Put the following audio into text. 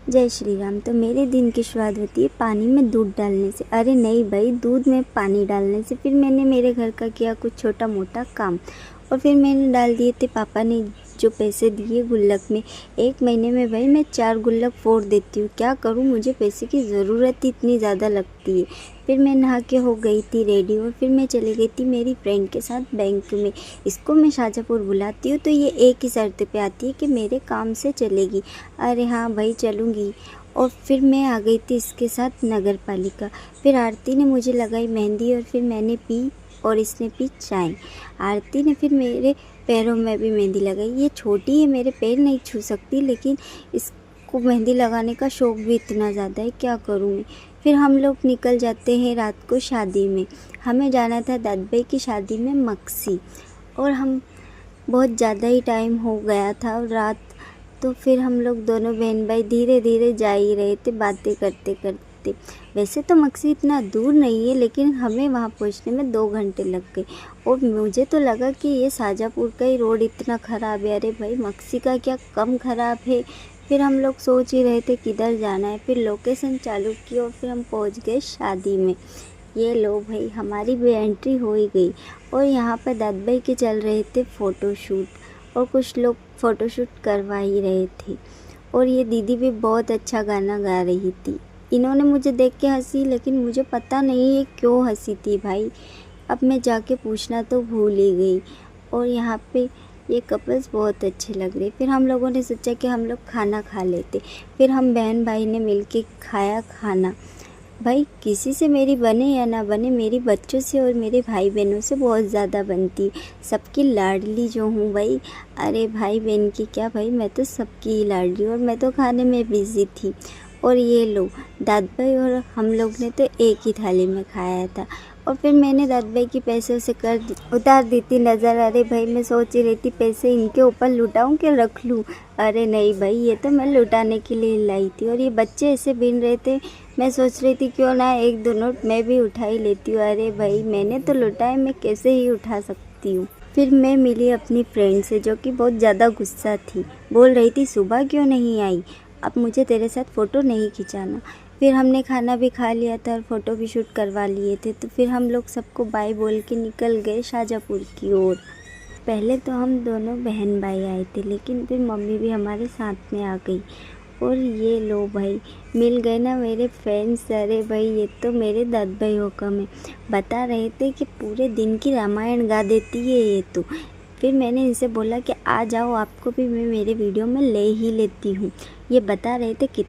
जय श्री राम। तो मेरे दिन की शुरुआत होती है पानी में दूध डालने से। अरे नहीं भाई, दूध में पानी डालने से। फिर मैंने मेरे घर का किया कुछ छोटा मोटा काम और फिर मैंने डाल दिए थे पापा ने जो पैसे दिए गुल्लक में। 1 महीने में भाई मैं 4 गुल्लक फोड़ देती हूँ। क्या करूँ, मुझे पैसे की ज़रूरत ही इतनी ज़्यादा लगती है। फिर मैं नहा के हो गई थी रेडी और फिर मैं चली गई थी मेरी फ्रेंड के साथ बैंक में। इसको मैं शाजापुर बुलाती हूँ तो ये एक ही शर्त पे आती है कि मेरे काम से चलेगी। अरे हाँ भाई चलूँगी। और फिर मैं आ गई थी इसके साथ नगर पालिका। फिर आरती ने मुझे लगाई मेहंदी और फिर मैंने पी और इसने पी चाय। आरती ने फिर मेरे पैरों में भी मेहंदी लगाई। ये छोटी है, मेरे पैर नहीं छू सकती, लेकिन इसको मेहंदी लगाने का शौक़ भी इतना ज़्यादा है, क्या करूँ मैं। फिर हम लोग निकल जाते हैं रात को शादी में। हमें जाना था दाद भाई की शादी में मक्सी और हम बहुत ज़्यादा ही टाइम हो गया था रात। तो फिर हम लोग दोनों बहन भाई धीरे धीरे जा ही रहे थे बातें करते करते। वैसे तो मक्सी इतना दूर नहीं है, लेकिन हमें वहाँ पहुँचने में 2 घंटे लग गए और मुझे तो लगा कि ये शाजापुर का ही रोड इतना ख़राब है। अरे भाई मक्सी का क्या कम ख़राब है। फिर हम लोग सोच ही रहे थे किधर जाना है। फिर लोकेशन चालू की और फिर हम पहुँच गए शादी में। ये लो भाई, हमारी भी एंट्री हो ही गई और यहाँ पर दाद भाई के चल रहे थे फ़ोटोशूट और कुछ लोग फ़ोटोशूट करवा ही रहे थे। और ये दीदी भी बहुत अच्छा गाना गा रही थी। इन्होंने मुझे देख के हंसी, लेकिन मुझे पता नहीं है क्यों हंसी थी भाई। अब मैं जाके पूछना तो भूल ही गई। और यहाँ पे ये कपल्स बहुत अच्छे लग रहे। फिर हम लोगों ने सोचा कि हम लोग खाना खा लेते। फिर हम बहन भाई ने मिलके खाया खाना। भाई किसी से मेरी बने या ना बने, मेरी बच्चों से और मेरे भाई बहनों से बहुत ज़्यादा बनती। सबकी लाडली जो हूँ भाई। अरे भाई बहन की क्या भाई, मैं तो सबकी ही लाडली। और मैं तो खाने में बिज़ी थी। और ये लो, दाद भाई और हम लोग ने तो एक ही थाली में खाया था। और फिर मैंने दाद भाई की पैसों से उतार दी थी नज़र। अरे भाई मैं सोच ही रही थी पैसे इनके ऊपर लुटाऊं कि रख लूं। अरे नहीं भाई, ये तो मैं लुटाने के लिए लाई थी। और ये बच्चे ऐसे बीन रहे थे, मैं सोच रही थी क्यों ना 1-2 नोट मैं भी उठा ही लेती हूँ। अरे भाई मैंने तो लुटाए, मैं कैसे ही उठा सकती हूँ। फिर मैं मिली अपनी फ्रेंड से जो कि बहुत ज़्यादा गुस्सा थी। बोल रही थी सुबह क्यों नहीं आई, अब मुझे तेरे साथ फ़ोटो नहीं खिंचाना। फिर हमने खाना भी खा लिया था और फ़ोटो भी शूट करवा लिए थे। तो फिर हम लोग सबको बाय बोल के निकल गए शाजापुर की ओर। पहले तो हम दोनों बहन भाई आए थे, लेकिन फिर मम्मी भी हमारे साथ में आ गई। और ये लो भाई, मिल गए ना मेरे फ्रेंड्स। अरे भाई ये तो मेरे दाद भाई हुक्म है, बता रहे थे कि पूरे दिन की रामायण गा देती है ये तो। फिर मैंने इनसे बोला कि आ जाओ, आपको भी मैं मेरे वीडियो में ले ही लेती हूँ। ये बता रहे थे कि